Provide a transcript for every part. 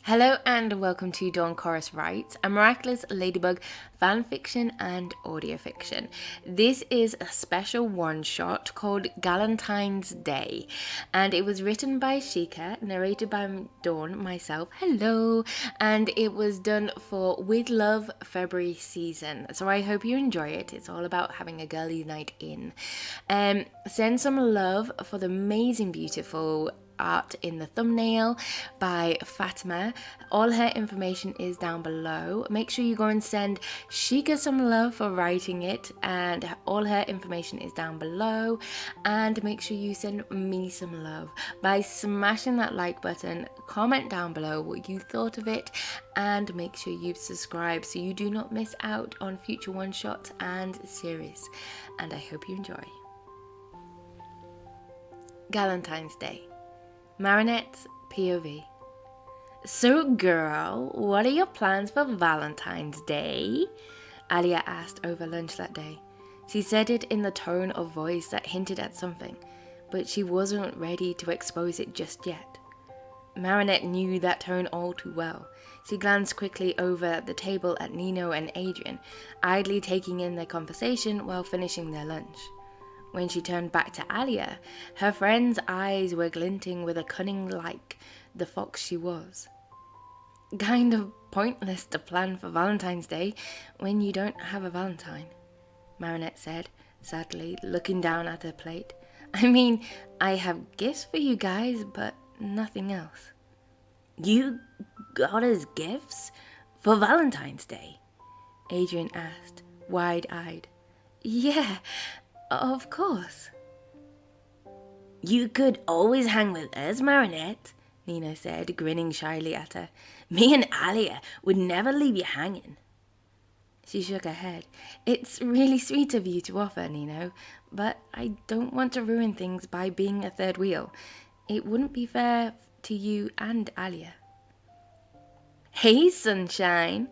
Hello and welcome to Dawn Chorus Writes, a Miraculous Ladybug fanfiction and audiofiction. This is a special one-shot called Galentine's Day, and it was written by Jheqia, narrated by Dawn, myself, hello, and it was done for With Love February season. So I hope you enjoy it. It's all about having a girly night in. Send some love for the amazing, beautiful art in the thumbnail by Fatimah. All her information is down below. Make sure you go and send Jheqia some love for writing it, and all her information is down below. And make sure you send me some love by smashing that like button, comment down below what you thought of it, and make sure you subscribe so you do not miss out on future one-shots and series. And I hope you enjoy. Galentine's Day. Marinette's POV. So girl, what are your plans for Valentine's Day? Alya asked over lunch that day. She said it in the tone of voice that hinted at something, but she wasn't ready to expose it just yet. Marinette knew that tone all too well. She glanced quickly over at the table at Nino and Adrian, idly taking in their conversation while finishing their lunch. When she turned back to Alya, her friend's eyes were glinting with a cunning like the fox she was. Kind of pointless to plan for Valentine's Day when you don't have a Valentine, Marinette said, sadly, looking down at her plate. I mean, I have gifts for you guys, but nothing else. You got us gifts for Valentine's Day? Adrian asked, wide-eyed. Yeah, of course. You could always hang with us, Marinette, Nino said, grinning shyly at her. Me and Alya would never leave you hanging. She shook her head. It's really sweet of you to offer, Nino, but I don't want to ruin things by being a third wheel. It wouldn't be fair to you and Alya. Hey, sunshine,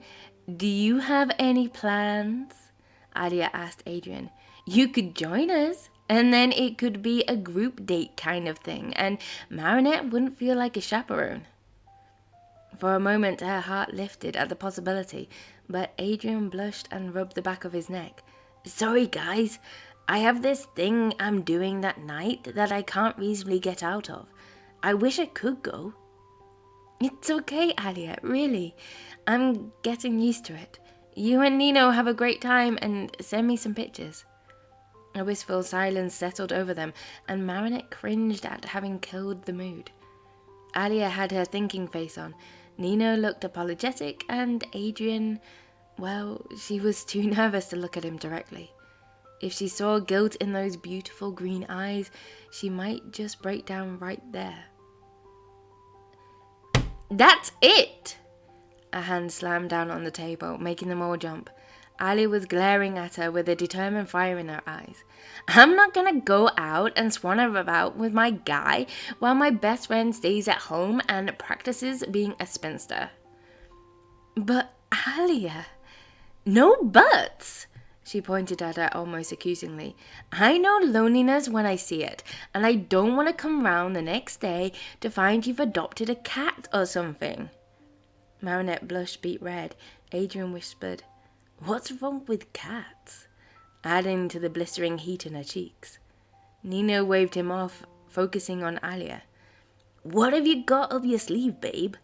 do you have any plans? Alya asked Adrian. You could join us, and then it could be a group date kind of thing, and Marinette wouldn't feel like a chaperone. For a moment, her heart lifted at the possibility, but Adrian blushed and rubbed the back of his neck. Sorry, guys. I have this thing I'm doing that night that I can't reasonably get out of. I wish I could go. It's okay, Alya, really. I'm getting used to it. You and Nino have a great time, and send me some pictures. A wistful silence settled over them, and Marinette cringed at having killed the mood. Alya had her thinking face on. Nino looked apologetic, and Adrian, well, she was too nervous to look at him directly. If she saw guilt in those beautiful green eyes, she might just break down right there. That's it! A hand slammed down on the table, making them all jump. Alya was glaring at her with a determined fire in her eyes. I'm not gonna go out and swan about with my guy while my best friend stays at home and practices being a spinster. But Alya, no buts! She pointed at her almost accusingly. I know loneliness when I see it, and I don't want to come round the next day to find you've adopted a cat or something. Marinette blushed beet red. Adrian whispered, What's wrong with cats? Adding to the blistering heat in her cheeks. Nino waved him off, focusing on Alya. What have you got up your sleeve, babe?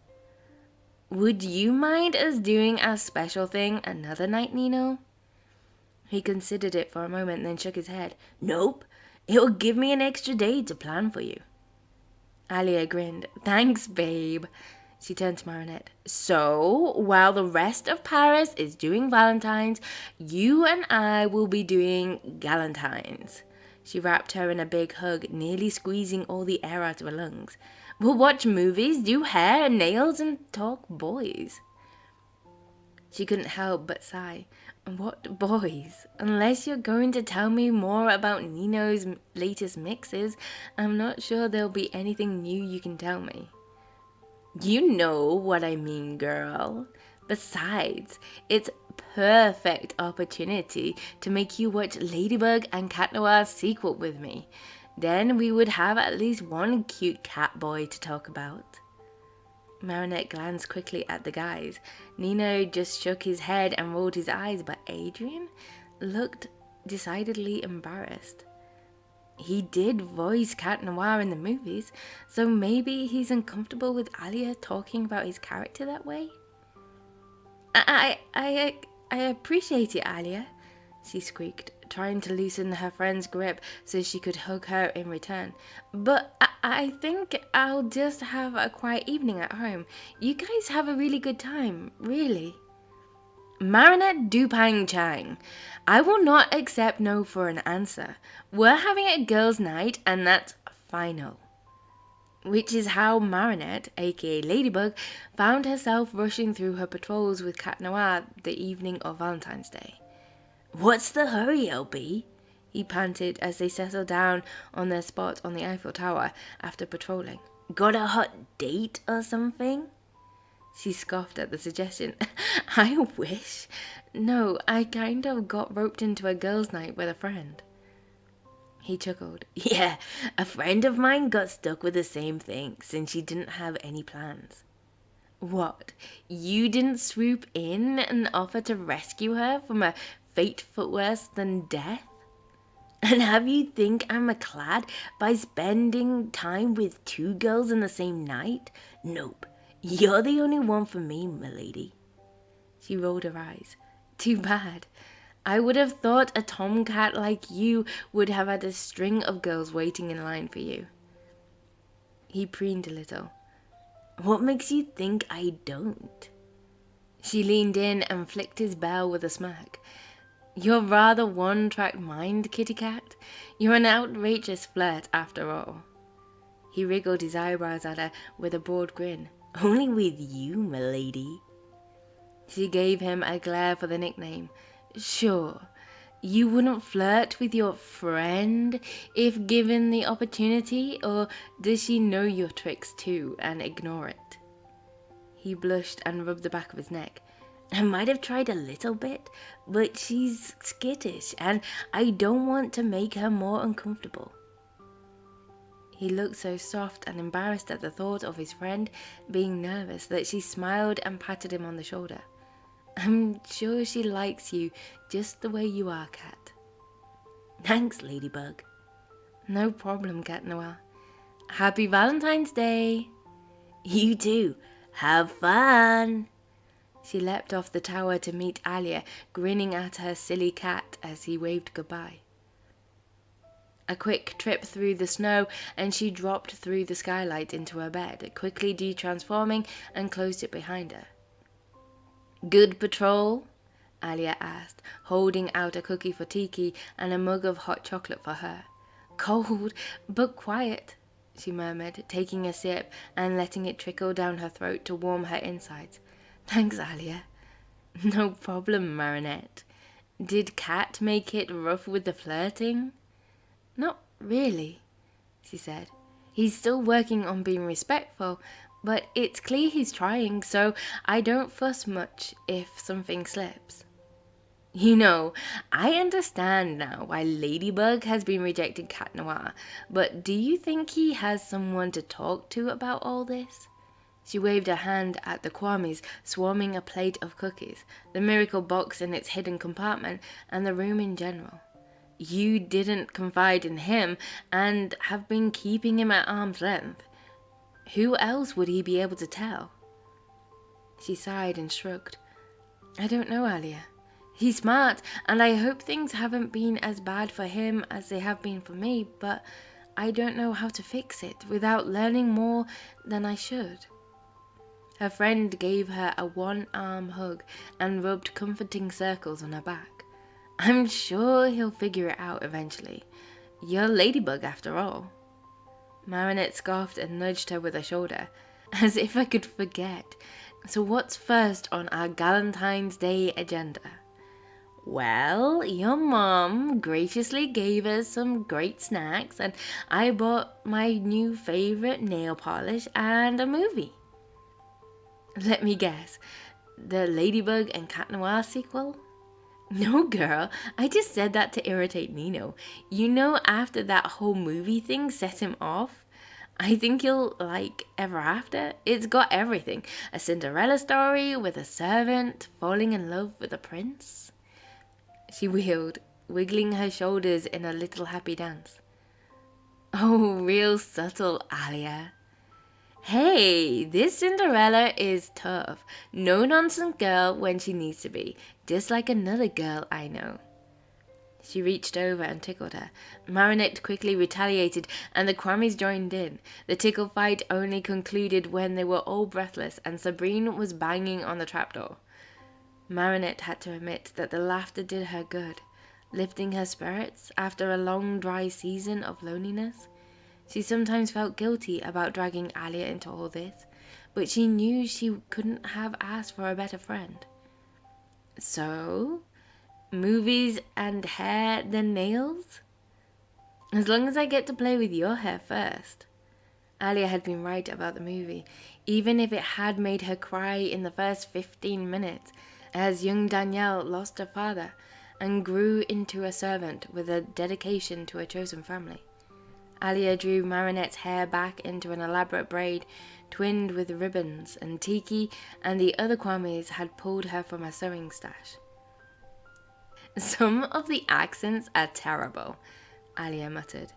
Would you mind us doing a special thing another night, Nino? He considered it for a moment, then shook his head. Nope, it'll give me an extra day to plan for you. Alya grinned. Thanks, babe. She turned to Marinette. So, while the rest of Paris is doing Valentine's, you and I will be doing Galentines. She wrapped her in a big hug, nearly squeezing all the air out of her lungs. We'll watch movies, do hair and nails, and talk boys. She couldn't help but sigh. What boys? Unless you're going to tell me more about Nino's latest mixes, I'm not sure there'll be anything new you can tell me. You know what I mean, girl. Besides, it's perfect opportunity to make you watch Ladybug and Cat Noir's sequel with me. Then we would have at least one cute cat boy to talk about. Marinette glanced quickly at the guys. Nino just shook his head and rolled his eyes, but Adrian looked decidedly embarrassed. He did voice Cat Noir in the movies, so maybe he's uncomfortable with Alya talking about his character that way? I appreciate it, Alya, she squeaked, trying to loosen her friend's grip so she could hug her in return. But I think I'll just have a quiet evening at home. You guys have a really good time, really. Marinette Dupang Chang, I will not accept no for an answer. We're having a girls' night and that's final. Which is how Marinette, aka Ladybug, found herself rushing through her patrols with Cat Noir the evening of Valentine's Day. What's the hurry, LB? He panted as they settled down on their spot on the Eiffel Tower after patrolling. Got a hot date or something? She scoffed at the suggestion. I wish. No, I kind of got roped into a girls' night with a friend. He chuckled. Yeah, a friend of mine got stuck with the same thing since she didn't have any plans. What? You didn't swoop in and offer to rescue her from a fate far worse than death? And have you think I'm a clod by spending time with two girls in the same night? Nope. You're the only one for me, milady. She rolled her eyes. Too bad. I would have thought a tomcat like you would have had a string of girls waiting in line for you. He preened a little. What makes you think I don't? She leaned in and flicked his bell with a smirk. You're rather one-track mind, kitty cat. You're an outrageous flirt after all. He wriggled his eyebrows at her with a broad grin. Only with you, milady. She gave him a glare for the nickname. Sure, you wouldn't flirt with your friend if given the opportunity, or does she know your tricks too and ignore it? He blushed and rubbed the back of his neck. I might have tried a little bit, but she's skittish and I don't want to make her more uncomfortable. He looked so soft and embarrassed at the thought of his friend being nervous that she smiled and patted him on the shoulder. I'm sure she likes you just the way you are, Cat. Thanks, Ladybug. No problem, Cat Noir. Happy Valentine's Day. You too. Have fun. She leapt off the tower to meet Alya, grinning at her silly cat as he waved goodbye. A quick trip through the snow, and she dropped through the skylight into her bed, quickly detransforming and closed it behind her. Good patrol? Alya asked, holding out a cookie for Tikki and a mug of hot chocolate for her. Cold, but quiet, she murmured, taking a sip and letting it trickle down her throat to warm her insides. Thanks, Alya. No problem, Marinette. Did Cat make it rough with the flirting? Not really, she said. He's still working on being respectful, but it's clear he's trying, so I don't fuss much if something slips. You know, I understand now why Ladybug has been rejecting Cat Noir, but do you think he has someone to talk to about all this? She waved a hand at the Kwamis swarming a plate of cookies, the miracle box in its hidden compartment, and the room in general. You didn't confide in him and have been keeping him at arm's length. Who else would he be able to tell? She sighed and shrugged. I don't know, Alya. He's smart, and I hope things haven't been as bad for him as they have been for me, but I don't know how to fix it without learning more than I should. Her friend gave her a one-arm hug and rubbed comforting circles on her back. I'm sure he'll figure it out eventually. You're Ladybug after all. Marinette scoffed and nudged her with her shoulder. As if I could forget. So what's first on our Galentine's Day agenda? Well, your mom graciously gave us some great snacks and I bought my new favorite nail polish and a movie. Let me guess. The Ladybug and Cat Noir sequel? No, girl, I just said that to irritate Nino. You know, after that whole movie thing set him off, I think you'll like Ever After. It's got everything. A Cinderella story with a servant falling in love with a prince. She wheeled, wiggling her shoulders in a little happy dance. Oh, real subtle, Alya. Hey, this Cinderella is tough. No nonsense girl when she needs to be. Just like another girl I know. She reached over and tickled her. Marinette quickly retaliated, and the Kwamis joined in. The tickle fight only concluded when they were all breathless and Sabrine was banging on the trapdoor. Marinette had to admit that the laughter did her good, lifting her spirits after a long dry season of loneliness. She sometimes felt guilty about dragging Alya into all this, but she knew she couldn't have asked for a better friend. So, movies and hair then nails? As long as I get to play with your hair first. Alya had been right about the movie, even if it had made her cry in the first 15 minutes, as young Danielle lost her father and grew into a servant with a dedication to a chosen family. Alya drew Marinette's hair back into an elaborate braid, twinned with ribbons, and Tikki and the other Kwamis had pulled her from her sewing stash. Some of the accents are terrible, Alya muttered.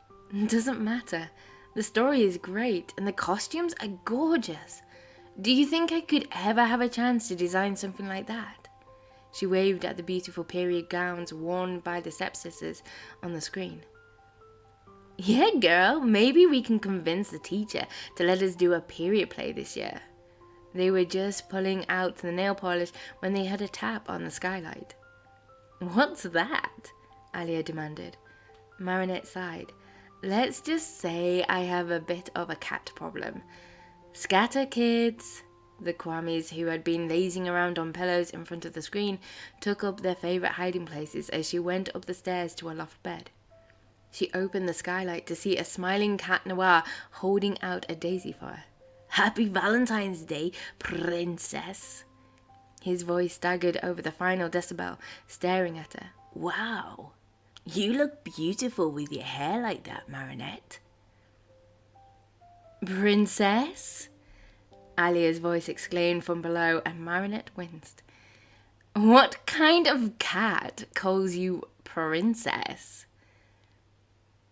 Doesn't matter. The story is great, and the costumes are gorgeous. Do you think I could ever have a chance to design something like that? She waved at the beautiful period gowns worn by the stepsisters on the screen. Yeah, girl, maybe we can convince the teacher to let us do a period play this year. They were just pulling out the nail polish when they heard a tap on the skylight. What's that? Alya demanded. Marinette sighed. Let's just say I have a bit of a cat problem. Scatter, kids. The Kwamis, who had been lazing around on pillows in front of the screen, took up their favourite hiding places as she went up the stairs to a loft bed. She opened the skylight to see a smiling cat Noir holding out a daisy for her. Happy Valentine's Day, princess. His voice staggered over the final decibel, staring at her. Wow, you look beautiful with your hair like that, Marinette. Princess? Alya's voice exclaimed from below, and Marinette winced. What kind of cat calls you princess?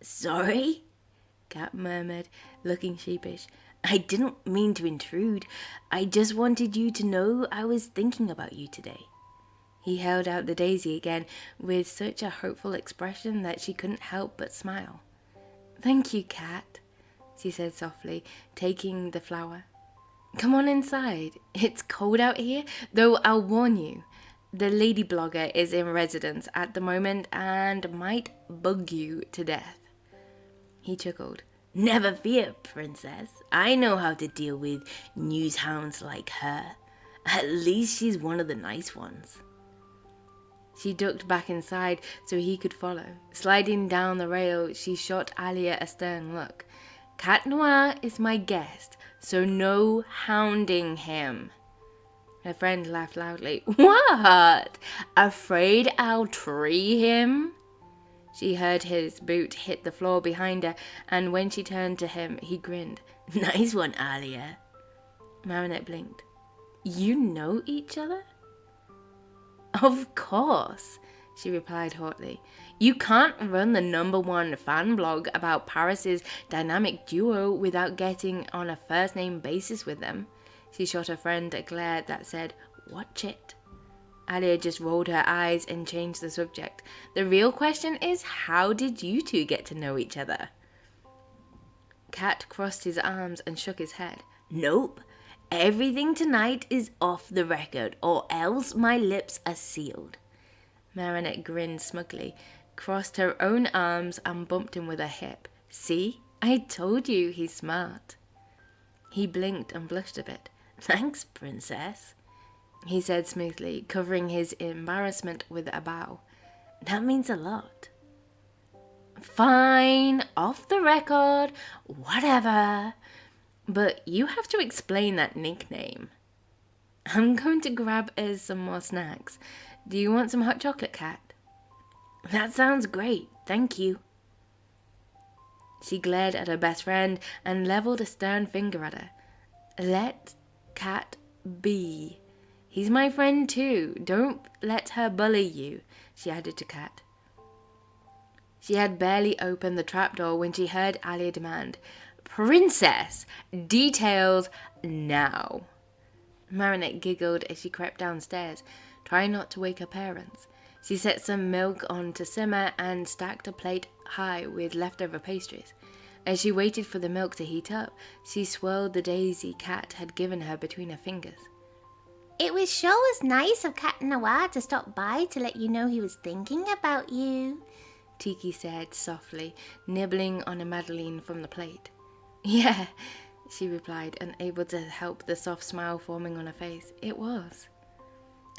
Sorry? Cat murmured, looking sheepish. I didn't mean to intrude. I just wanted you to know I was thinking about you today. He held out the daisy again with such a hopeful expression that she couldn't help but smile. Thank you, Cat, she said softly, taking the flower. Come on inside. It's cold out here, though I'll warn you. The lady blogger is in residence at the moment and might bug you to death. He chuckled. Never fear, princess. I know how to deal with newshounds like her. At least she's one of the nice ones. She ducked back inside so he could follow. Sliding down the rail, she shot Alya a stern look. Cat Noir is my guest, so no hounding him. Her friend laughed loudly. What? Afraid I'll tree him? She heard his boot hit the floor behind her, and when she turned to him, he grinned. Nice one, Alya. Marinette blinked. You know each other? Of course, she replied haughtily. You can't run the #1 fan blog about Paris's dynamic duo without getting on a first-name basis with them. She shot her friend a glare that said, watch it. Alya just rolled her eyes and changed the subject. The real question is, how did you two get to know each other? Cat crossed his arms and shook his head. Nope. Everything tonight is off the record, or else my lips are sealed. Marinette grinned smugly, crossed her own arms and bumped him with her hip. See? I told you he's smart. He blinked and blushed a bit. Thanks, princess, he said smoothly, covering his embarrassment with a bow. That means a lot. Fine, off the record, whatever. But you have to explain that nickname. I'm going to grab us some more snacks. Do you want some hot chocolate, Cat? That sounds great, thank you. She glared at her best friend and leveled a stern finger at her. Let Cat be. He's my friend too. Don't let her bully you, she added to Cat. She had barely opened the trapdoor when she heard Alya demand, Princess, details now. Marinette giggled as she crept downstairs, trying not to wake her parents. She set some milk on to simmer and stacked a plate high with leftover pastries. As she waited for the milk to heat up, she swirled the daisy Cat had given her between her fingers. It was sure was nice of Cat Noir to stop by to let you know he was thinking about you, Tikki said softly, nibbling on a madeleine from the plate. Yeah, she replied, unable to help the soft smile forming on her face. It was.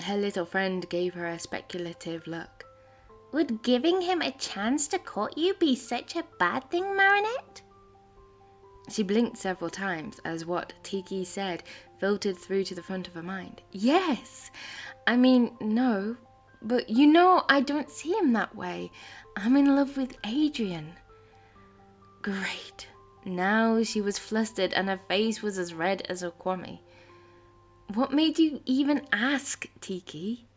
Her little friend gave her a speculative look. Would giving him a chance to court you be such a bad thing, Marinette? She blinked several times as what Tikki said filtered through to the front of her mind. Yes! I mean, no. But you know I don't see him that way. I'm in love with Adrian. Great. Now she was flustered and her face was as red as a kwame. What made you even ask, Tikki?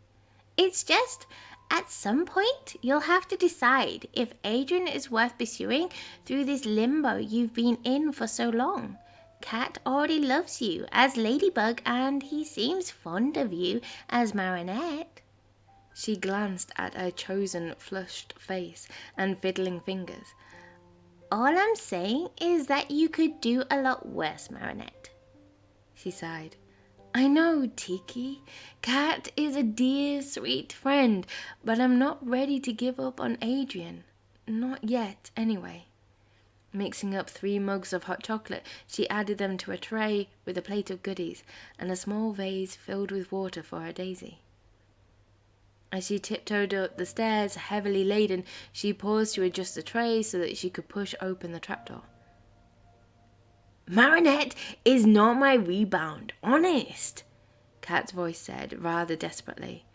It's just, at some point, you'll have to decide if Adrian is worth pursuing through this limbo you've been in for so long. Cat already loves you as Ladybug, and he seems fond of you as Marinette. She glanced at her chosen flushed face and fiddling fingers. All I'm saying is that you could do a lot worse, Marinette. She sighed. I know, Tikki. Cat is a dear, sweet friend, but I'm not ready to give up on Adrian. Not yet, anyway. Mixing up 3 mugs of hot chocolate, she added them to a tray with a plate of goodies and a small vase filled with water for her daisy. As she tiptoed up the stairs, heavily laden, she paused to adjust the tray so that she could push open the trapdoor. Marinette is not my rebound, honest, Cat's voice said, rather desperately.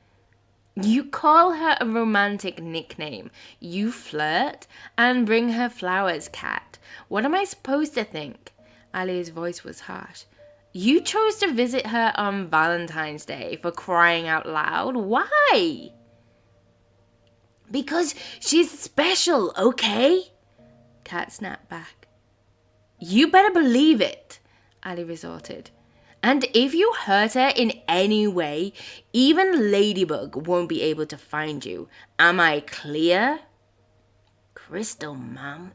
You call her a romantic nickname. You flirt and bring her flowers, Cat. What am I supposed to think? Alya's voice was harsh. You chose to visit her on Valentine's Day, for crying out loud. Why? Because she's special, okay? Cat snapped back. You better believe it, Alya resorted. And if you hurt her in any way, even Ladybug won't be able to find you. Am I clear? Crystal, ma'am.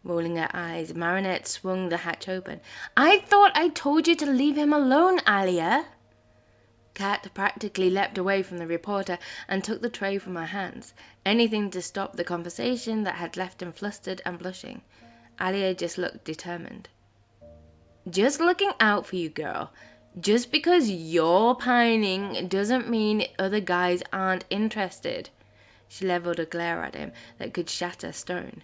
Rolling her eyes, Marinette swung the hatch open. I thought I told you to leave him alone, Alya. Cat practically leapt away from the reporter and took the tray from her hands. Anything to stop the conversation that had left him flustered and blushing. Alya just looked determined. Just looking out for you, girl. Just because you're pining doesn't mean other guys aren't interested. She leveled a glare at him that could shatter stone.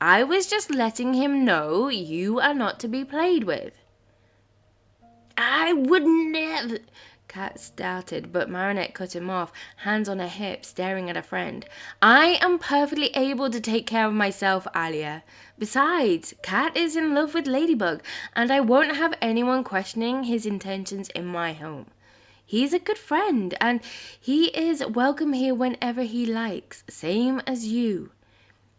I was just letting him know you are not to be played with. I would never... Cat started, but Marinette cut him off, hands on her hips, staring at her friend. I am perfectly able to take care of myself, Alya. Besides, Cat is in love with Ladybug, and I won't have anyone questioning his intentions in my home. He's a good friend, and he is welcome here whenever he likes, same as you.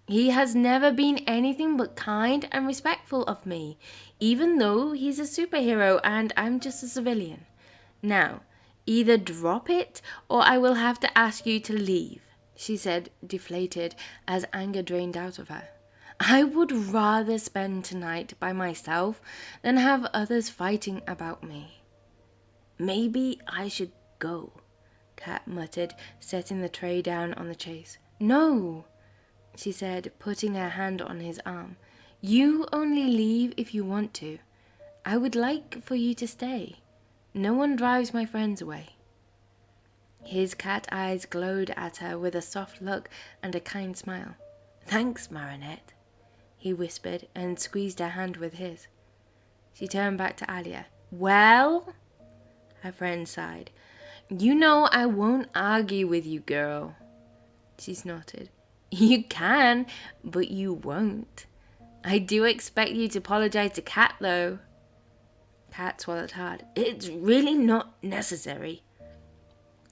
He has never been anything but kind and respectful of me, even though he's a superhero and I'm just a civilian. Now, either drop it or I will have to ask you to leave, she said, deflated as anger drained out of her. I would rather spend tonight by myself than have others fighting about me. Maybe I should go, Cat muttered, setting the tray down on the chase. No, she said, putting her hand on his arm. You only leave if you want to. I would like for you to stay. No one drives my friends away. His cat eyes glowed at her with a soft look and a kind smile. Thanks, Marinette, he whispered and squeezed her hand with his. She turned back to Alya. Well, her friend sighed. You know I won't argue with you, girl. She snorted. You can, but you won't. I do expect you to apologize to Cat, though. Cat swallowed hard. It's really not necessary.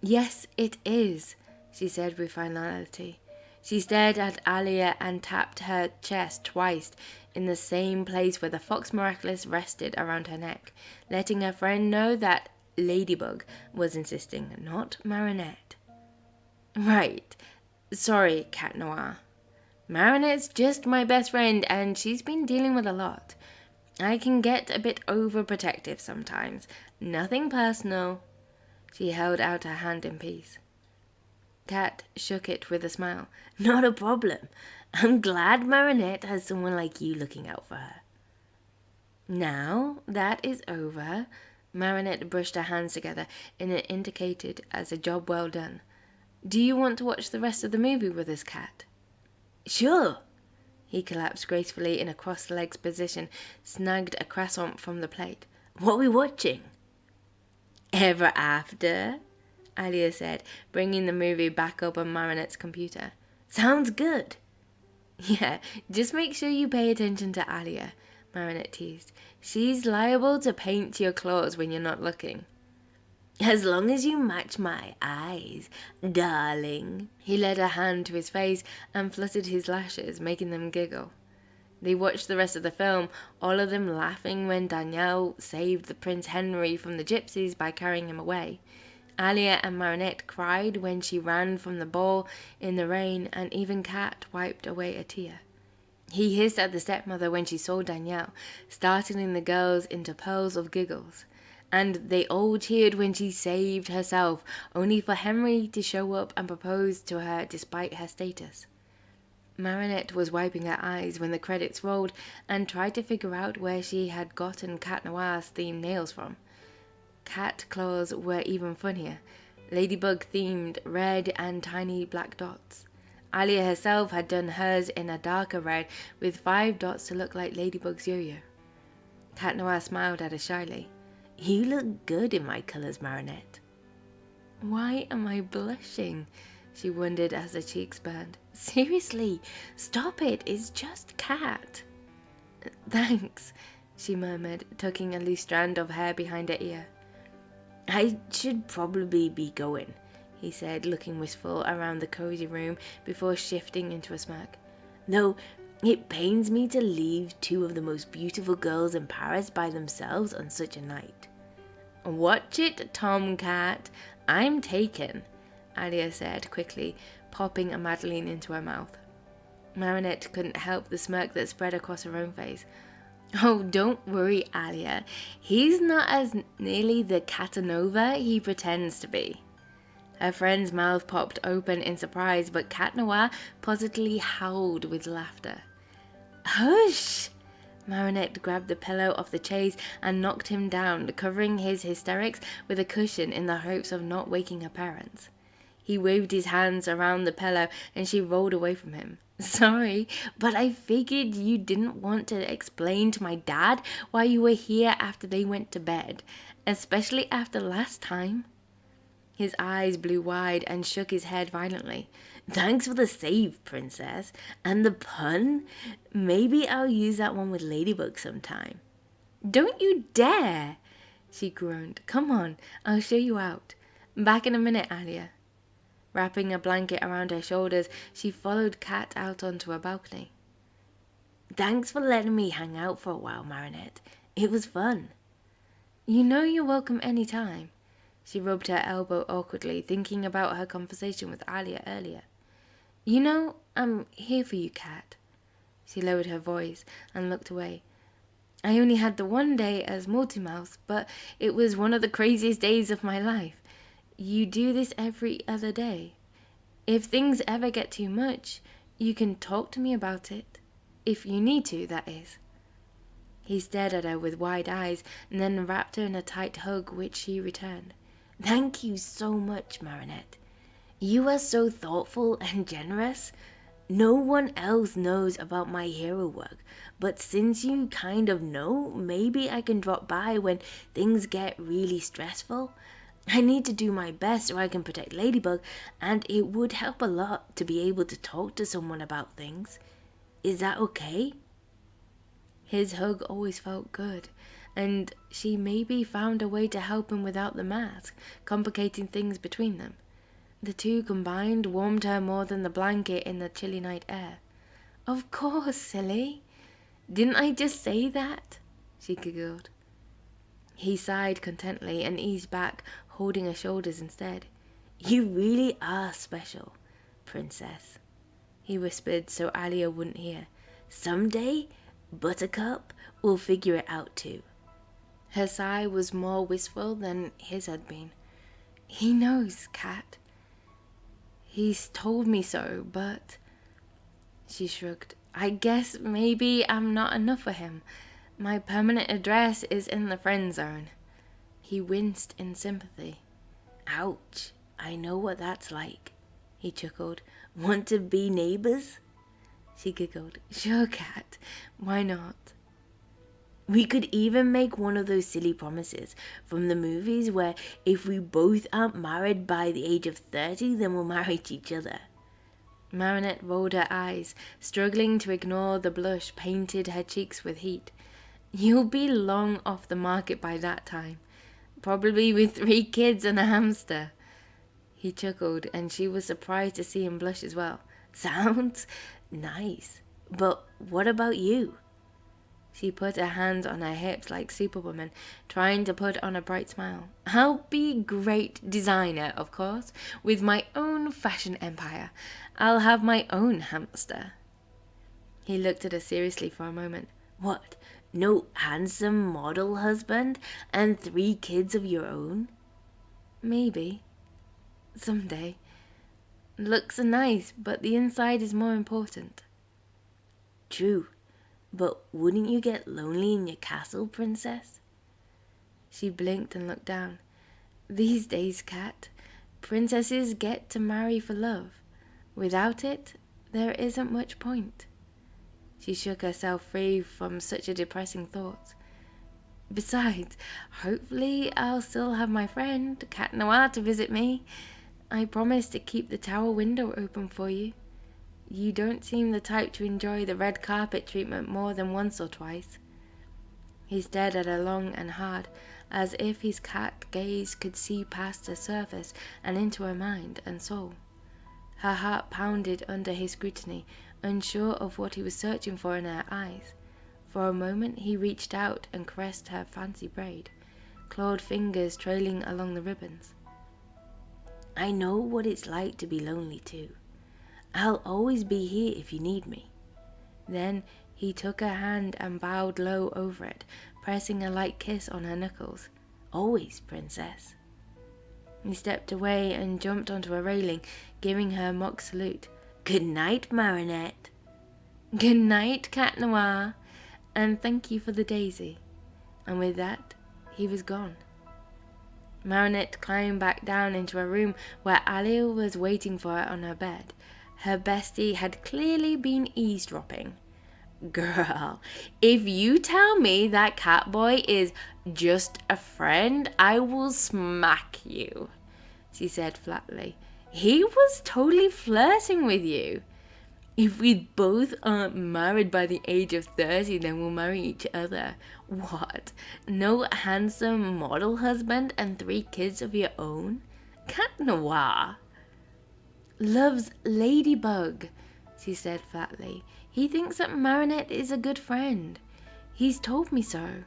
Yes, it is, she said with finality. She stared at Alya and tapped her chest twice in the same place where the Fox Miraculous rested around her neck, letting her friend know that Ladybug was insisting, not Marinette. Right. Sorry, Cat Noir. Marinette's just my best friend and she's been dealing with a lot. I can get a bit overprotective sometimes. Nothing personal. She held out her hand in peace. Cat shook it with a smile. Not a problem. I'm glad Marinette has someone like you looking out for her. Now that is over, Marinette brushed her hands together and it indicated as a job well done. Do you want to watch the rest of the movie with us, Cat? Sure. He collapsed gracefully in a cross-legged position, snagged a croissant from the plate. What are we watching? Ever After, Alya said, bringing the movie back up on Marinette's computer. Sounds good. Yeah, just make sure you pay attention to Alya, Marinette teased. She's liable to paint your claws when you're not looking. As long as you match my eyes, darling. He led a hand to his face and fluttered his lashes, making them giggle. They watched the rest of the film, all of them laughing when Danielle saved the Prince Henry from the gypsies by carrying him away. Alya and Marinette cried when she ran from the ball in the rain, and even Cat wiped away a tear. He hissed at the stepmother when she saw Danielle, startling the girls into pearls of giggles. And they all cheered when she saved herself, only for Henry to show up and propose to her despite her status. Marinette was wiping her eyes when the credits rolled and tried to figure out where she had gotten Cat Noir's themed nails from. Cat claws were even funnier, Ladybug themed red and tiny black dots. Alya herself had done hers in a darker red with 5 dots to look like Ladybug's yo-yo. Cat Noir smiled at her shyly. You look good in my colours, Marinette. Why am I blushing? She wondered as her cheeks burned. Seriously, stop it, it's just Cat. Thanks, she murmured, tucking a loose strand of hair behind her ear. I should probably be going, he said, looking wistful around the cozy room before shifting into a smirk. Though it pains me to leave 2 of the most beautiful girls in Paris by themselves on such a night. Watch it, Tomcat. I'm taken, Alya said quickly, popping a Madeleine into her mouth. Marinette couldn't help the smirk that spread across her own face. Oh, don't worry, Alya. He's not as nearly the Catanova he pretends to be. Her friend's mouth popped open in surprise, but Cat Noir positively howled with laughter. Hush! Marinette grabbed the pillow off the chaise and knocked him down, covering his hysterics with a cushion in the hopes of not waking her parents. He waved his hands around the pillow and she rolled away from him. Sorry, but I figured you didn't want to explain to my dad why you were here after they went to bed, especially after last time. His eyes blew wide and shook his head violently. Thanks for the save, princess. And the pun? Maybe I'll use that one with Ladybug sometime. Don't you dare! She groaned. Come on, I'll show you out. Back in a minute, Alya. Wrapping a blanket around her shoulders, she followed Cat out onto a balcony. Thanks for letting me hang out for a while, Marinette. It was fun. You know you're welcome any time. She rubbed her elbow awkwardly, thinking about her conversation with Alya earlier. You know, I'm here for you, Cat. She lowered her voice and looked away. I only had the one day as Multimouth, but it was one of the craziest days of my life. You do this every other day. If things ever get too much, you can talk to me about it. If you need to, that is. He stared at her with wide eyes and then wrapped her in a tight hug, which she returned. Thank you so much, Marinette. You are so thoughtful and generous. No one else knows about my hero work, but since you kind of know, maybe I can drop by when things get really stressful. I need to do my best so I can protect Ladybug, and it would help a lot to be able to talk to someone about things. Is that okay? His hug always felt good, and she maybe found a way to help him without the mask, complicating things between them. The two combined warmed her more than the blanket in the chilly night air. "Of course, silly. Didn't I just say that?" she giggled. He sighed contentedly and eased back, holding her shoulders instead. "You really are special, princess," he whispered so Alya wouldn't hear. "Someday, Buttercup will figure it out too." Her sigh was more wistful than his had been. "He knows, Cat. He's told me so, but..." She shrugged. "I guess maybe I'm not enough for him. My permanent address is in the friend zone." He winced in sympathy. "Ouch, I know what that's like," he chuckled. "Want to be neighbors?" She giggled. "Sure, Cat. Why not?" "We could even make one of those silly promises from the movies where if we both aren't married by the age of 30, then we'll marry each other." Marinette rolled her eyes, struggling to ignore the blush painted her cheeks with heat. "You'll be long off the market by that time. Probably with 3 kids and a hamster." He chuckled, and she was surprised to see him blush as well. "Sounds nice. But what about you?" She put her hands on her hips like Superwoman, trying to put on a bright smile. "I'll be great designer, of course, with my own fashion empire. I'll have my own hamster." He looked at her seriously for a moment. "What? No handsome model husband and 3 kids of your own?" "Maybe. Someday. Looks are nice, but the inside is more important." "True. But wouldn't you get lonely in your castle, princess?" She blinked and looked down. "These days, Cat, princesses get to marry for love. Without it, there isn't much point." She shook herself free from such a depressing thought. "Besides, hopefully I'll still have my friend, Cat Noir, to visit me. I promise to keep the tower window open for you. You don't seem the type to enjoy the red carpet treatment more than once or twice." He stared at her long and hard, as if his cat gaze could see past her surface and into her mind and soul. Her heart pounded under his scrutiny, unsure of what he was searching for in her eyes. For a moment he reached out and caressed her fancy braid, clawed fingers trailing along the ribbons. "I know what it's like to be lonely too. I'll always be here if you need me." Then he took her hand and bowed low over it, pressing a light kiss on her knuckles. "Always, princess." He stepped away and jumped onto a railing, giving her a mock salute. "Good night, Marinette." "Good night, Cat Noir, and thank you for the daisy." And with that, he was gone. Marinette climbed back down into a room where Alya was waiting for her on her bed. Her bestie had clearly been eavesdropping. "Girl, if you tell me that Catboy is just a friend, I will smack you," she said flatly. "He was totally flirting with you. If we both aren't married by the age of 30, then we'll marry each other. What? No handsome model husband and 3 kids of your own? Cat Noir loves Ladybug," she said flatly. "He thinks that Marinette is a good friend. He's told me so.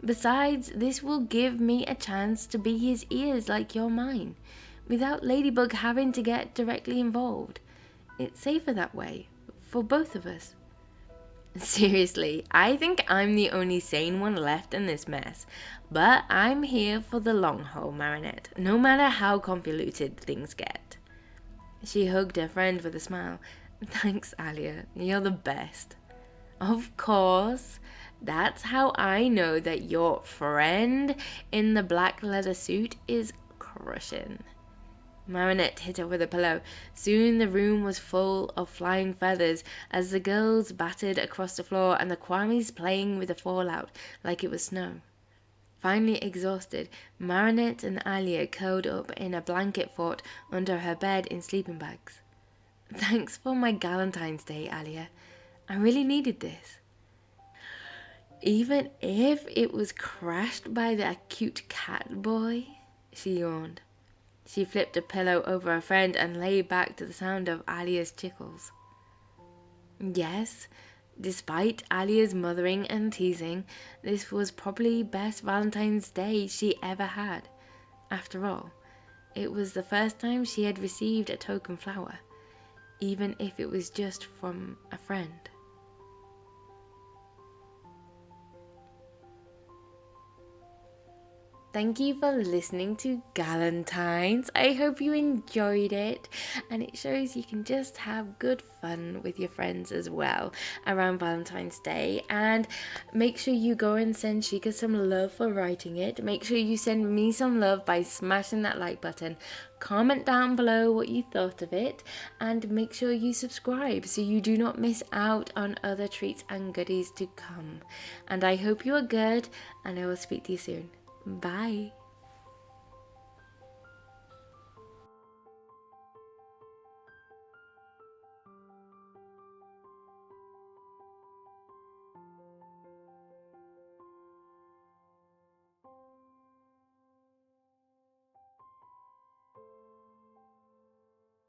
Besides, this will give me a chance to be his ears like you're mine, without Ladybug having to get directly involved. It's safer that way, for both of us." "Seriously, I think I'm the only sane one left in this mess. But I'm here for the long haul, Marinette, no matter how convoluted things get." She hugged her friend with a smile. "Thanks, Alya. You're the best." "Of course. That's how I know that your friend in the black leather suit is crushing." Marinette hit her with a pillow. Soon the room was full of flying feathers as the girls battered across the floor and the Kwamis playing with the fallout like it was snow. Finally exhausted, Marinette and Alya curled up in a blanket fort under her bed in sleeping bags. "Thanks for my Galentine's Day, Alya. I really needed this." Even if it was crashed by that cute cat boy, she yawned. She flipped a pillow over her friend and lay back to the sound of Alya's tickles. Yes, despite Alya's mothering and teasing, this was probably best Valentine's Day she ever had. After all, it was the first time she had received a token flower, even if it was just from a friend. Thank you for listening to Galentines. I hope you enjoyed it, and it shows you can just have good fun with your friends as well around Valentine's Day. And make sure you go and send Jheqia some love for writing it. Make sure you send me some love by smashing that like button. Comment down below what you thought of it, and make sure you subscribe so you do not miss out on other treats and goodies to come. And I hope you are good, and I will speak to you soon. Bye.